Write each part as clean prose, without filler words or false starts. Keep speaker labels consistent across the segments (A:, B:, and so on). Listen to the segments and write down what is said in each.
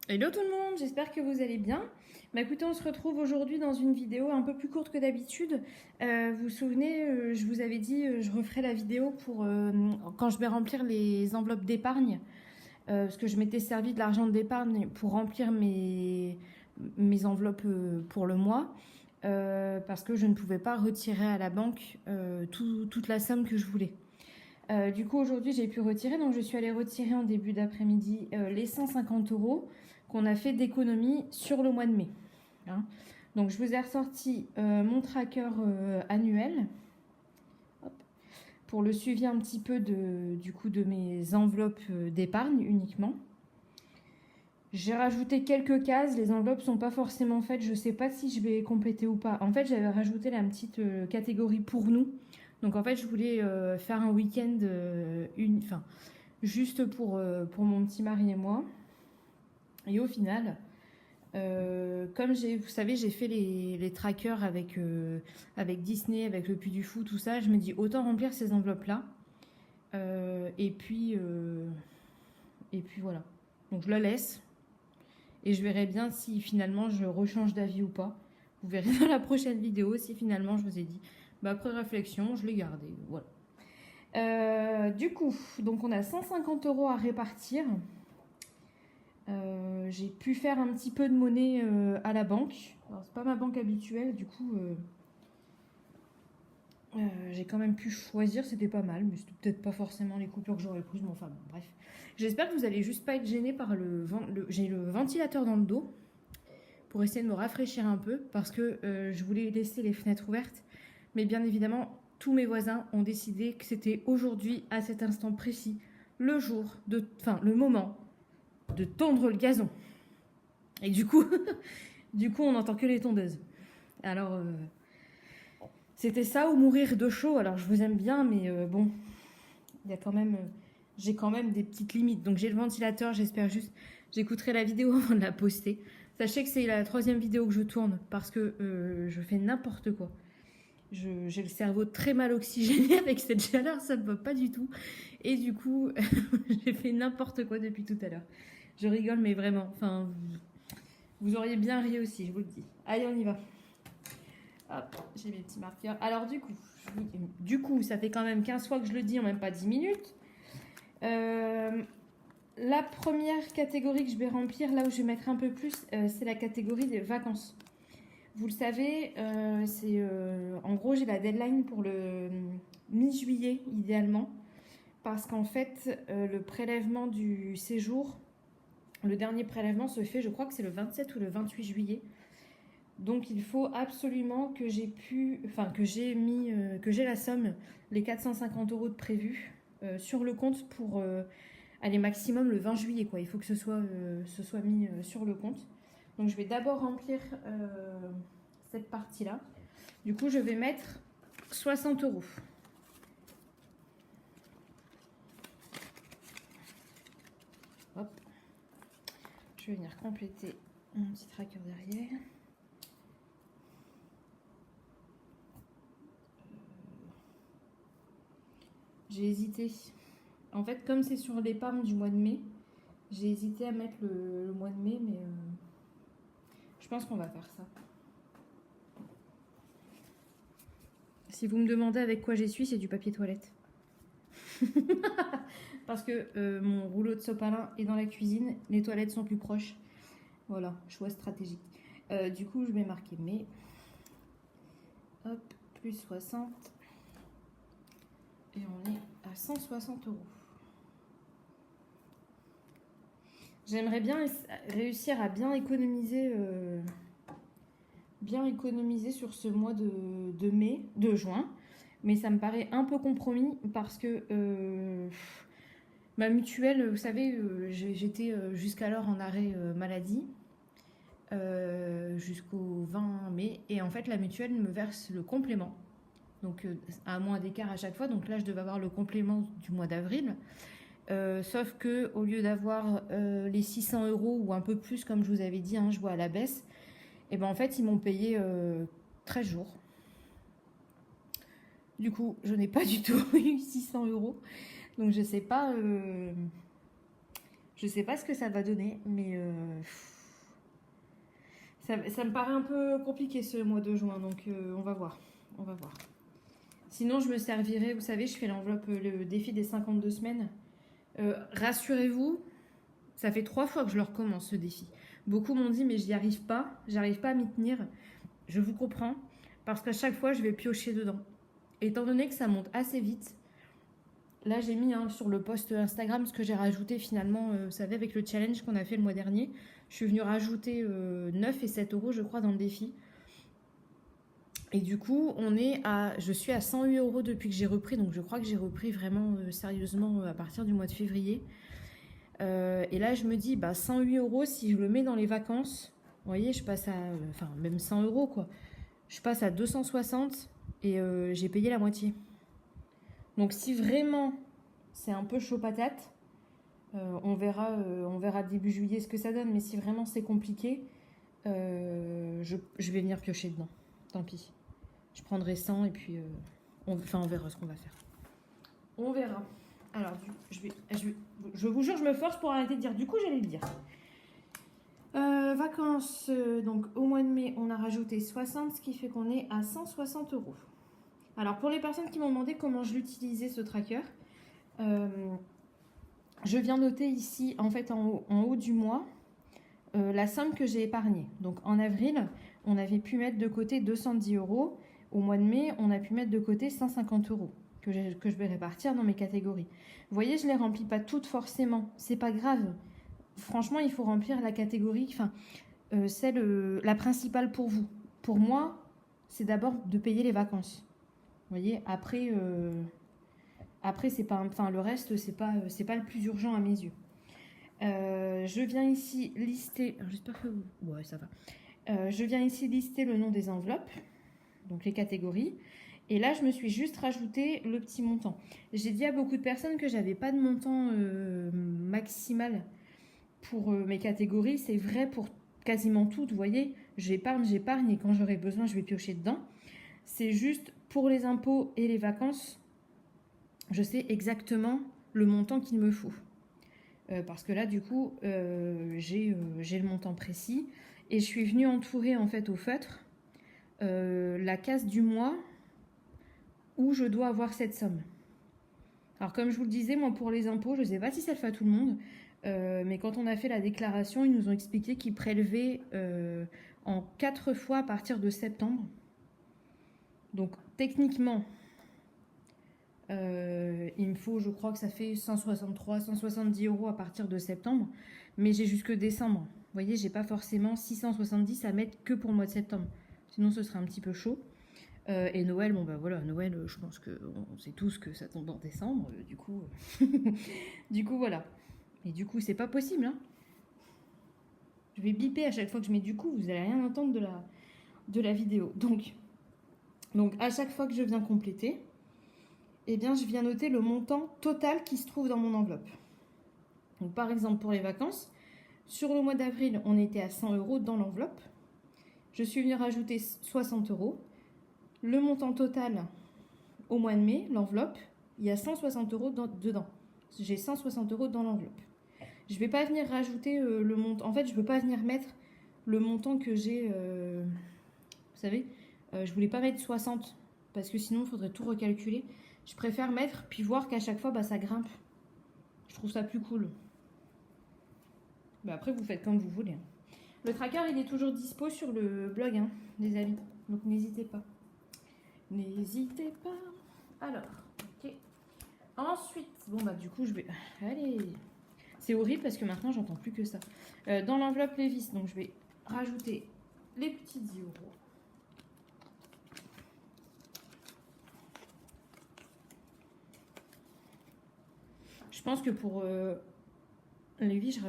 A: Hello tout le monde, j'espère que vous allez bien. Bah écoutez, on se retrouve aujourd'hui dans une vidéo un peu plus courte que d'habitude. Vous vous souvenez, je vous avais dit, je referai la vidéo pour quand je vais remplir les enveloppes d'épargne, parce que je m'étais servi de l'argent d'épargne pour remplir mes enveloppes pour le mois, parce que je ne pouvais pas retirer à la banque toute la somme que je voulais. Du coup, aujourd'hui, j'ai pu retirer. Donc, je suis allée retirer en début d'après-midi les 150 euros qu'on a fait d'économie sur le mois de mai. Hein. Donc, je vous ai ressorti mon tracker annuel. Hop, pour le suivi un petit peu de mes enveloppes d'épargne uniquement. J'ai rajouté quelques cases. Les enveloppes ne sont pas forcément faites. Je ne sais pas si je vais compléter ou pas. En fait, j'avais rajouté la petite catégorie pour nous. Donc en fait, je voulais faire un week-end, juste pour mon petit mari et moi. Et au final, comme vous savez, j'ai fait les trackers avec Disney, avec le Puy du Fou, tout ça, je me dis autant remplir ces enveloppes-là. Et puis voilà. Donc je la laisse et je verrai bien si finalement je rechange d'avis ou pas. Vous verrez dans la prochaine vidéo si finalement je vous ai dit, bah après réflexion, je l'ai gardé. Voilà. Du coup, donc on a 150 euros à répartir. J'ai pu faire un petit peu de monnaie à la banque. Alors, c'est pas ma banque habituelle, du coup, j'ai quand même pu choisir, c'était pas mal, mais c'était peut-être pas forcément les coupures que j'aurais prises, mais enfin bon, bref. J'espère que vous allez juste pas être gênés par j'ai le ventilateur dans le dos pour essayer de me rafraîchir un peu, parce que je voulais laisser les fenêtres ouvertes, mais bien évidemment, tous mes voisins ont décidé que c'était aujourd'hui, à cet instant précis, le moment de tondre le gazon. Et du coup, on n'entend que les tondeuses. Alors, c'était ça ou mourir de chaud. Alors, je vous aime bien, mais bon, il y a quand même, j'ai quand même des petites limites. Donc, j'ai le ventilateur. J'espère juste, j'écouterai la vidéo avant de la poster. Sachez que c'est la 3e vidéo que je tourne parce que je fais n'importe quoi. J'ai le cerveau très mal oxygéné avec cette chaleur, ça ne va pas du tout. Et du coup, j'ai fait n'importe quoi depuis tout à l'heure. Je rigole, mais vraiment, enfin, vous auriez bien ri aussi, je vous le dis. Allez, on y va. Hop, j'ai mes petits marqueurs. Alors du coup, ça fait quand même 15 fois que je le dis en même pas 10 minutes. La première catégorie que je vais remplir, là où je vais mettre un peu plus, c'est la catégorie des vacances. Vous le savez, en gros, j'ai la deadline pour le mi-juillet, idéalement. Parce qu'en fait, le prélèvement du séjour, le dernier prélèvement se fait, je crois que c'est le 27 ou le 28 juillet. Donc il faut absolument que j'ai la somme, les 450 euros de prévu sur le compte pour aller maximum le 20 juillet. Quoi. Il faut que ce soit mis sur le compte. Donc je vais d'abord remplir cette partie-là. Du coup, je vais mettre 60 euros. Hop. Je vais venir compléter mon petit tracker derrière. J'ai hésité. En fait, comme c'est sur l'épargne du mois de mai, j'ai hésité à mettre le mois de mai, mais je pense qu'on va faire ça. Si vous me demandez avec quoi j'essuie, c'est du papier toilette. Parce que mon rouleau de sopalin est dans la cuisine, les toilettes sont plus proches. Voilà, choix stratégique. Du coup, je vais marquer mai. Hop, plus 60. Et on est à 160 euros. J'aimerais bien réussir à bien économiser sur ce mois de juin, mais ça me paraît un peu compromis parce que ma mutuelle, vous savez, j'étais jusqu'alors en arrêt maladie jusqu'au 20 mai, et en fait la mutuelle me verse le complément, donc à un mois d'écart à chaque fois, donc là je devais avoir le complément du mois d'avril. Sauf que au lieu d'avoir les 600 euros ou un peu plus, comme je vous avais dit, je vois à la baisse, et ben en fait ils m'ont payé 13 jours. Du coup, je n'ai pas du tout eu 600 euros. Donc je sais pas Je sais pas ce que ça va donner, mais ça me paraît un peu compliqué ce mois de juin, donc on va voir. On va voir. Sinon, je me servirai, vous savez, je fais l'enveloppe, le défi des 52 semaines. Rassurez-vous, ça fait 3 fois que je le recommence ce défi. Beaucoup m'ont dit, mais j'arrive pas à m'y tenir. Je vous comprends, parce qu'à chaque fois, je vais piocher dedans. Étant donné que ça monte assez vite, là, j'ai mis sur le post Instagram ce que j'ai rajouté finalement, vous savez, avec le challenge qu'on a fait le mois dernier. Je suis venue rajouter 9 et 7 euros, je crois, dans le défi. Et du coup, je suis à 108 euros depuis que j'ai repris. Donc, je crois que j'ai repris vraiment sérieusement à partir du mois de février. Et là, je me dis, 108 euros, si je le mets dans les vacances, vous voyez, je passe à... Enfin, même 100 euros, quoi. Je passe à 260 et j'ai payé la moitié. Donc, si vraiment c'est un peu chaud patate, on verra début juillet ce que ça donne. Mais si vraiment c'est compliqué, je vais venir piocher dedans. Tant pis. Je prendrai 100 et puis on verra ce qu'on va faire. On verra. Alors, je vous jure, je me force pour arrêter de dire. Du coup, j'allais le dire. Vacances, donc au mois de mai, on a rajouté 60, ce qui fait qu'on est à 160 euros. Alors, pour les personnes qui m'ont demandé comment je l'utilisais, ce tracker, je viens noter ici, en fait, en haut du mois, la somme que j'ai épargnée. Donc, en avril, on avait pu mettre de côté 210 euros. Au mois de mai, on a pu mettre de côté 150 euros que je vais répartir dans mes catégories. Vous voyez, je ne les remplis pas toutes forcément. C'est pas grave. Franchement, il faut remplir la catégorie, la principale pour vous. Pour moi, c'est d'abord de payer les vacances. Vous voyez, après c'est pas, le reste, c'est pas le plus urgent à mes yeux. Je viens ici lister. J'espère que ouais, ça va. Je viens ici lister le nom des enveloppes, donc les catégories. Et là, je me suis juste rajouté le petit montant. J'ai dit à beaucoup de personnes que j'avais pas de montant maximal pour mes catégories. C'est vrai pour quasiment toutes. Vous voyez, j'épargne et quand j'aurai besoin, je vais piocher dedans. C'est juste pour les impôts et les vacances, je sais exactement le montant qu'il me faut. Parce que là, du coup, j'ai le montant précis. Et je suis venue entourer, en fait, au feutre, la case du mois où je dois avoir cette somme. Alors, comme je vous le disais, moi, pour les impôts, je ne sais pas si ça le fait à tout le monde, mais quand on a fait la déclaration, ils nous ont expliqué qu'ils prélevaient en 4 fois à partir de septembre. Donc, techniquement, il me faut, je crois que ça fait 163, 170 euros à partir de septembre, mais j'ai jusque décembre. Vous voyez, j'ai pas forcément 670 à mettre que pour le mois de septembre. Sinon, ce serait un petit peu chaud. Et Noël, Noël, je pense qu'on sait tous que ça tombe en décembre, du coup, voilà. Et du coup, c'est pas possible, hein. Je vais biper à chaque fois que je mets du coup, vous allez rien entendre de la vidéo. Donc, à chaque fois que je viens compléter, eh bien, je viens noter le montant total qui se trouve dans mon enveloppe. Donc, par exemple, pour les vacances, sur le mois d'avril, on était à 100 euros dans l'enveloppe. Je suis venue rajouter 60 euros. Le montant total au mois de mai, l'enveloppe, il y a 160 euros dedans. J'ai 160 euros dans l'enveloppe. Je ne vais pas venir rajouter le montant. En fait, je ne veux pas venir mettre le montant que j'ai. Vous savez, je ne voulais pas mettre 60 parce que sinon, il faudrait tout recalculer. Je préfère mettre puis voir qu'à chaque fois, ça grimpe. Je trouve ça plus cool. Après, vous faites comme vous voulez. Le tracker, il est toujours dispo sur le blog, les amis. Donc, n'hésitez pas. N'hésitez pas. Alors, ok. Ensuite, du coup, je vais... Allez. C'est horrible parce que maintenant, j'entends plus que ça. Dans l'enveloppe Levi's, donc je vais rajouter les petits 10 euros. Je pense que pour Levi's,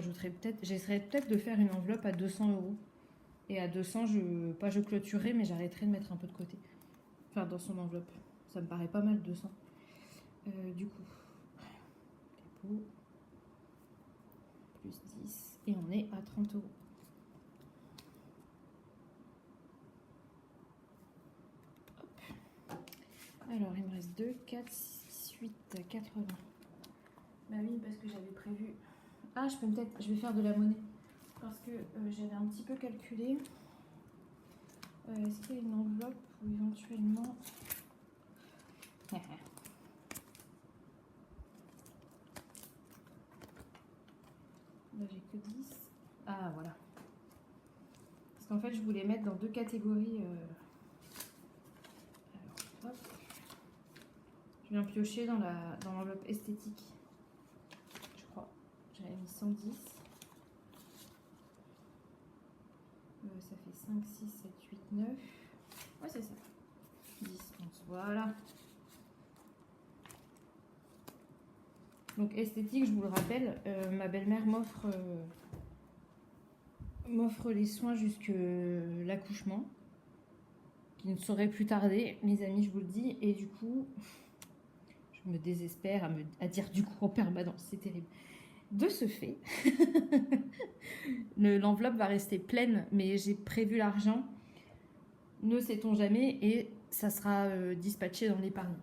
A: j'essaierai peut-être de faire une enveloppe à 200 euros. Et à 200, je clôturerai, mais j'arrêterai de mettre un peu de côté. Enfin, dans son enveloppe. Ça me paraît pas mal, 200. Du coup, dépôt, plus 10, et on est à 30 euros. Hop. Alors, il me reste 2, 4, 6, 8, 80. Bah oui, parce que j'avais prévu Ah, je vais faire de la monnaie. Parce que j'avais un petit peu calculé. Est-ce qu'il y a une enveloppe ou éventuellement... Là, j'ai que 10. Ah, voilà. Parce qu'en fait, je voulais mettre dans 2 catégories. Alors, hop. Je viens piocher dans l'enveloppe esthétique. Je crois. J'avais mis 110. Ça fait 5, 6, 7, 8, 9. Ouais, c'est ça. 10, 11. Voilà. Donc esthétique, je vous le rappelle, ma belle-mère m'offre les soins jusque l'accouchement, qui ne saurait plus tarder, mes amis, je vous le dis. Et du coup, je me désespère à dire du coup en permanence, c'est terrible. De ce fait, l'enveloppe va rester pleine, mais j'ai prévu l'argent, ne sait-on jamais, et ça sera dispatché dans l'épargne.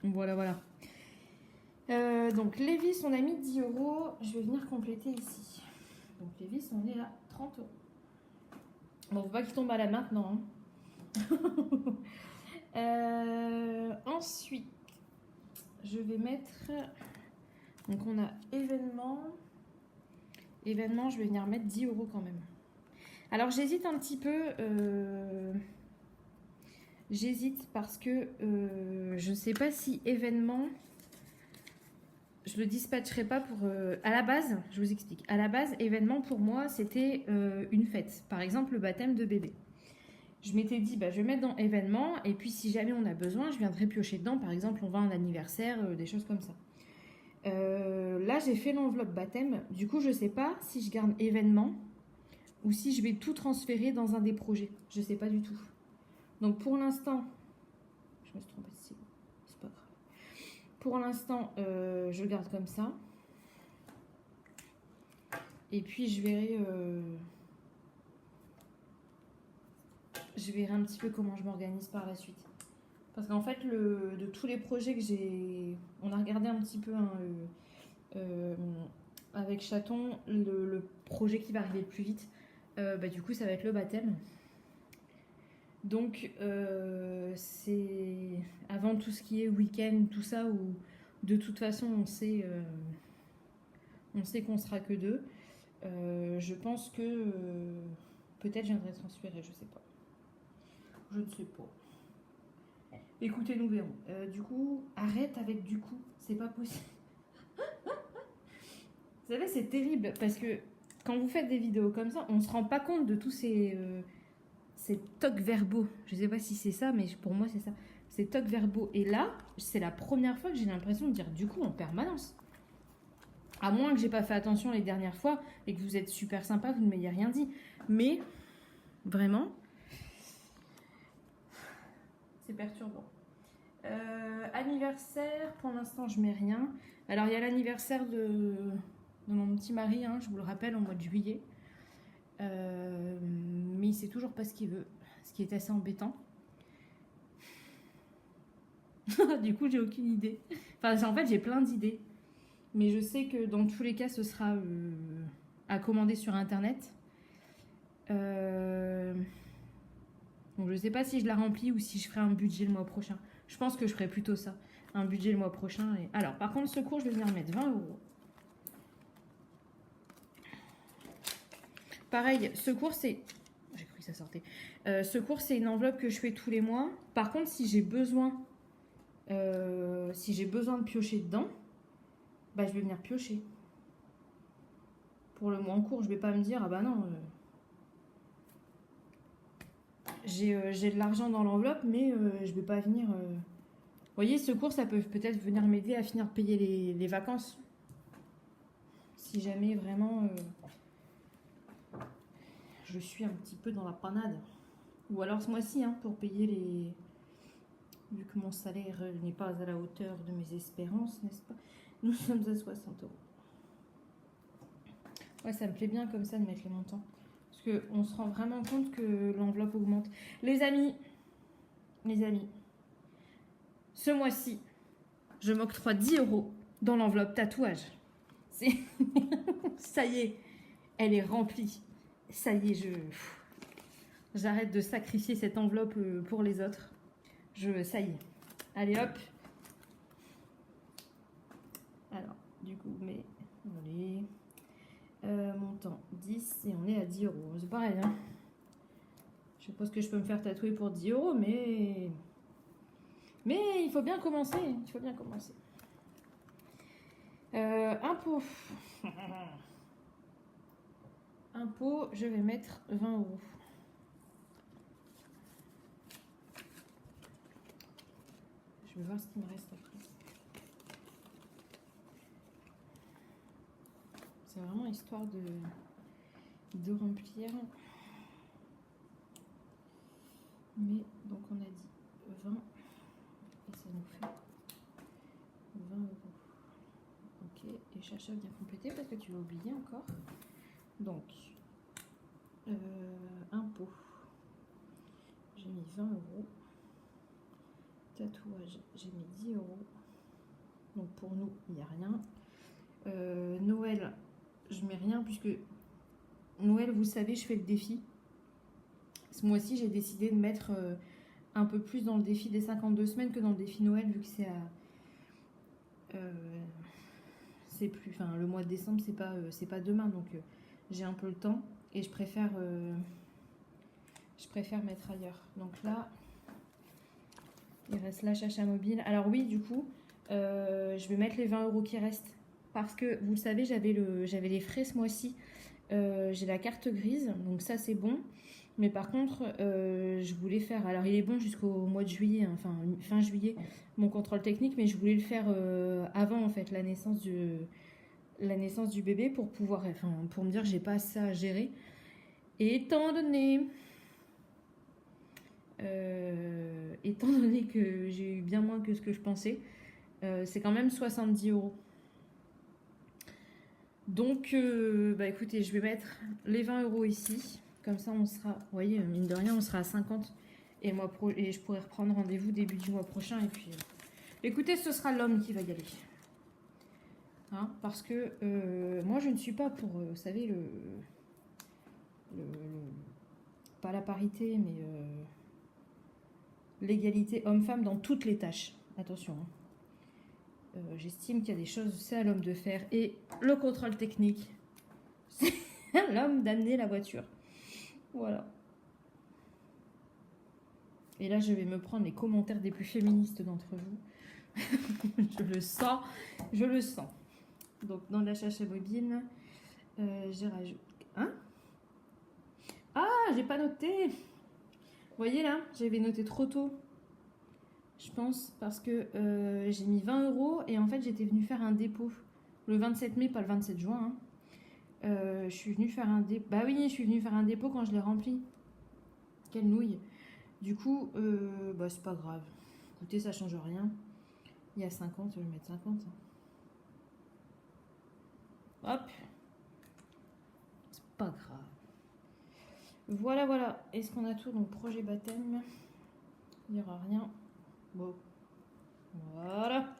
A: Voilà, voilà. Donc Lévis, on a mis 10 €. Je vais venir compléter ici. Donc Lévis, on est à 30 €. Bon, faut pas qu'il tombe à la main maintenant. Hein. Ensuite, je vais mettre... Donc on a événement. Événement, je vais venir mettre 10 € quand même. Alors j'hésite un petit peu. J'hésite parce que je ne sais pas si événement... Je le dispatcherai pas pour... à la base, je vous explique. À la base, événement pour moi, c'était une fête. Par exemple, le baptême de bébé. Je m'étais dit, bah, je vais mettre dans événement. Et puis, si jamais on a besoin, je viendrai piocher dedans. Par exemple, on va à un anniversaire, des choses comme ça. Là, j'ai fait l'enveloppe baptême. Du coup, je sais pas si je garde événement ou si je vais tout transférer dans un des projets. Je sais pas du tout. Donc, pour l'instant... Je me suis trompée ici. C'est pas grave. Pour l'instant, je garde comme ça. Et puis, je verrai un petit peu comment je m'organise par la suite. Parce qu'en fait, de tous les projets que j'ai... On a regardé un petit peu hein, avec Chaton, le projet qui va arriver le plus vite, du coup, ça va être le baptême. Donc, c'est avant tout ce qui est week-end, tout ça, où de toute façon, on sait qu'on sera que 2. Je pense que peut-être je viendrai transférer, je sais pas. Je ne sais pas. Écoutez, nous verrons. Du coup, arrête avec du coup, c'est pas possible. Vous savez, c'est terrible parce que quand vous faites des vidéos comme ça, on se rend pas compte de tous ces tocs verbaux. Je sais pas si c'est ça, mais pour moi, c'est ça. Ces tocs verbaux. Et là, c'est la première fois que j'ai l'impression de dire du coup en permanence. À moins que j'ai pas fait attention les dernières fois et que vous êtes super sympa, vous ne m'ayez rien dit. Mais, vraiment, c'est perturbant. Anniversaire, pour l'instant, je mets rien. Alors, il y a l'anniversaire de mon petit mari, hein, je vous le rappelle, en mois de juillet. Mais il sait toujours pas ce qu'il veut, ce qui est assez embêtant. Du coup, j'ai aucune idée. Enfin, en fait, j'ai plein d'idées. Mais je sais que dans tous les cas, ce sera à commander sur Internet. Donc, je sais pas si je la remplis ou si je ferai un budget le mois prochain. Je pense que je ferai plutôt ça. Un budget le mois prochain. Alors, par contre, secours, je vais venir mettre 20 €. Pareil, secours, c'est... J'ai cru que ça sortait. Secours, c'est une enveloppe que je fais tous les mois. Par contre, si j'ai besoin de piocher dedans, bah, je vais venir piocher. Pour le mois en cours, je vais pas me dire, ah bah non, j'ai de l'argent dans l'enveloppe, mais je vais pas venir... Vous voyez, secours, ça peut peut-être venir m'aider à finir de payer les vacances. Si jamais vraiment... je suis un petit peu dans la panade. Ou alors ce mois-ci, hein, pour payer les... Vu que mon salaire n'est pas à la hauteur de mes espérances, n'est-ce pas? Nous sommes à 60 €. Ouais, ça me plaît bien comme ça de mettre les montants. Parce qu'on se rend vraiment compte que l'enveloppe augmente. Les amis, ce mois-ci, je m'octroie 10 € dans l'enveloppe tatouage. C'est... Ça y est, elle est remplie. Ça y est, j'arrête de sacrifier cette enveloppe pour les autres. Ça y est. Allez hop. Alors, du coup, mais... Allez. Montant 10 et on est à 10 €. C'est pareil, hein. Je suppose que je peux me faire tatouer pour 10 €, mais il faut bien commencer. Il faut bien commencer. Impôt. Impôt, je vais mettre 20 €. Je vais voir ce qu'il me reste après. C'est vraiment histoire de remplir. Mais donc on a dit 20 et ça nous fait 20 €. Ok, et Chacha vient compléter parce que tu l'as oublié encore. Donc, impôt, j'ai mis 20 €. Tatouage, j'ai mis 10 €. Donc pour nous, il n'y a rien. Noël, je mets rien puisque Noël, vous savez, je fais le défi. Ce mois-ci, j'ai décidé de mettre un peu plus dans le défi des 52 semaines que dans le défi Noël, vu que c'est à... c'est plus... Enfin, le mois de décembre, c'est pas demain, donc j'ai un peu le temps. Et je préfère mettre ailleurs. Donc là, il reste la Chacha mobile. Alors oui, du coup, je vais mettre les 20 € qui restent. Parce que, vous le savez, j'avais les frais ce mois-ci. J'ai la carte grise, donc ça c'est bon. Mais par contre, je voulais faire... Alors il est bon jusqu'au mois de juillet, hein, enfin fin juillet, mon contrôle technique. Mais je voulais le faire avant, en fait, la naissance du bébé pour pouvoir... Enfin, pour me dire que j'ai pas ça à gérer. Et étant donné que j'ai eu bien moins que ce que je pensais, c'est quand même 70 €. Donc, bah écoutez, je vais mettre les 20 € ici. Comme ça, on sera, vous voyez, mine de rien, on sera à 50. Et je pourrai reprendre rendez-vous début du mois prochain. Et puis, écoutez, ce sera l'homme qui va y aller. Hein, parce que moi, je ne suis pas pour, vous savez, pas la parité, mais l'égalité homme-femme dans toutes les tâches. Attention, hein. J'estime qu'il y a des choses, c'est à l'homme de faire. Et le contrôle technique, c'est à l'homme d'amener la voiture. Voilà. Et là, je vais me prendre les commentaires des plus féministes d'entre vous. Je le sens. Je le sens. Donc, dans la Chacha bobine, j'ai rajouté... Hein? Ah, j'ai pas noté. Vous voyez là, j'avais noté trop tôt. Je pense parce que j'ai mis 20 € et en fait j'étais venue faire un dépôt le 27 mai, pas le 27 juin. Hein. Je suis venue faire un dépôt. Bah oui, je suis venue faire un dépôt quand je l'ai rempli. Quelle nouille. Du coup, bah c'est pas grave. Écoutez, ça change rien. Il y a 50, je vais mettre 50. Hop. C'est pas grave. Voilà, voilà. Est-ce qu'on a tout? Donc projet baptême. Il n'y aura rien. Bon, voilà.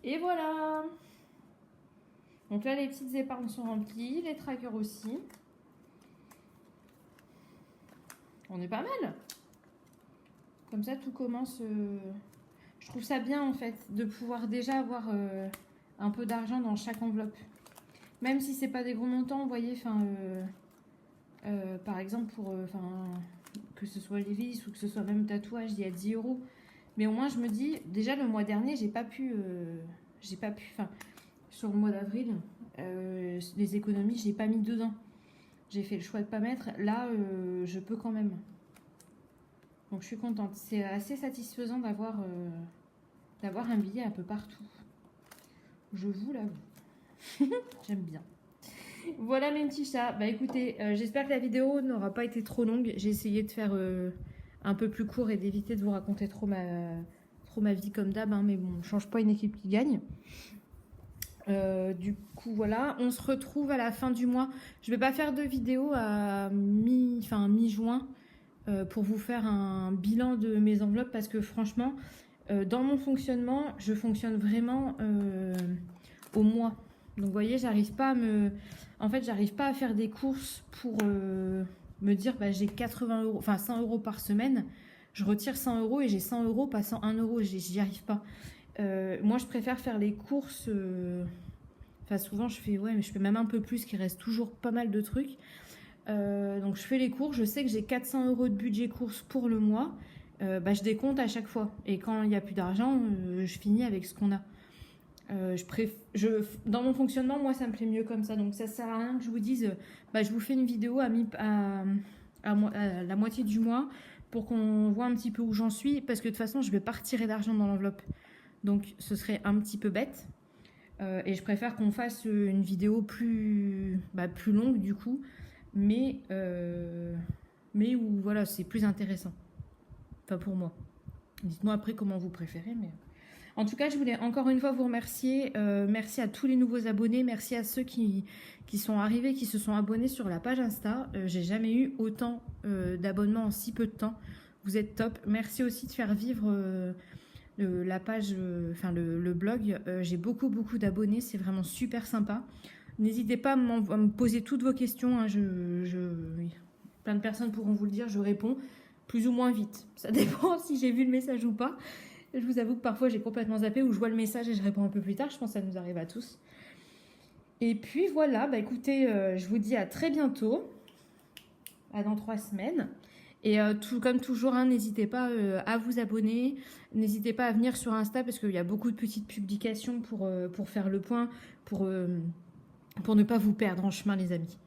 A: Et voilà. Donc là, les petites épargnes sont remplies, les trackers aussi. On est pas mal. Comme ça, tout commence... Je trouve ça bien, en fait, de pouvoir déjà avoir un peu d'argent dans chaque enveloppe. Même si c'est pas des gros montants, vous voyez, par exemple, pour... que ce soit Lévis ou que ce soit même tatouage, il y a 10 €. Mais au moins, je me dis, déjà le mois dernier, j'ai pas pu, sur le mois d'avril, les économies, j'ai pas mis dedans. J'ai fait le choix de pas mettre. Là, je peux quand même. Donc, je suis contente. C'est assez satisfaisant d'avoir un billet un peu partout. Je vous l'avoue. J'aime bien. Voilà mes petits chats. Bah écoutez, j'espère que la vidéo n'aura pas été trop longue. J'ai essayé de faire un peu plus court et d'éviter de vous raconter trop ma vie comme d'hab. Hein, mais bon, on ne change pas une équipe qui gagne. Du coup, voilà. On se retrouve à la fin du mois. Je ne vais pas faire de vidéo à mi-juin pour vous faire un bilan de mes enveloppes parce que franchement, dans mon fonctionnement, je fonctionne vraiment au mois. Donc vous voyez, j'arrive pas à me... En fait, j'arrive pas à faire des courses pour me dire, bah, j'ai 80 euros, enfin 100 euros par semaine. Je retire 100 euros et j'ai 100 euros, pas 101 euros. J'y arrive pas. Moi, je préfère faire les courses... Enfin, souvent, je fais, ouais, mais je fais même un peu plus, qu'il reste toujours pas mal de trucs. Donc, je fais les courses. Je sais que j'ai 400 euros de budget course pour le mois. Bah, je décompte à chaque fois. Et quand il n'y a plus d'argent, je finis avec ce qu'on a. Dans mon fonctionnement, moi, ça me plaît mieux comme ça. Donc, ça sert à rien que je vous dise, bah, je vous fais une vidéo à la moitié du mois pour qu'on voit un petit peu où j'en suis. Parce que de toute façon, je vais pas retirer d'argent dans l'enveloppe. Donc, ce serait un petit peu bête. Et je préfère qu'on fasse une vidéo plus longue du coup, mais où voilà, c'est plus intéressant. Enfin pour moi. Dites-moi après comment vous préférez. Mais... En tout cas, je voulais encore une fois vous remercier. Merci à tous les nouveaux abonnés. Merci à ceux qui sont arrivés, qui se sont abonnés sur la page Insta. J'ai jamais eu autant d'abonnements en si peu de temps. Vous êtes top. Merci aussi de faire vivre... la page, le blog, j'ai beaucoup d'abonnés, c'est vraiment super sympa. N'hésitez pas à me poser toutes vos questions, hein, plein de personnes pourront vous le dire, je réponds plus ou moins vite. Ça dépend si j'ai vu le message ou pas. Je vous avoue que parfois j'ai complètement zappé ou je vois le message et je réponds un peu plus tard, je pense que ça nous arrive à tous. Et puis voilà, bah écoutez, je vous dis à très bientôt, à dans 3 semaines. Et comme toujours, hein, n'hésitez pas à vous abonner, n'hésitez pas à venir sur Insta parce qu'il y a beaucoup de petites publications pour faire le point, pour ne pas vous perdre en chemin les amis.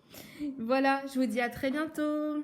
A: Voilà, je vous dis à très bientôt.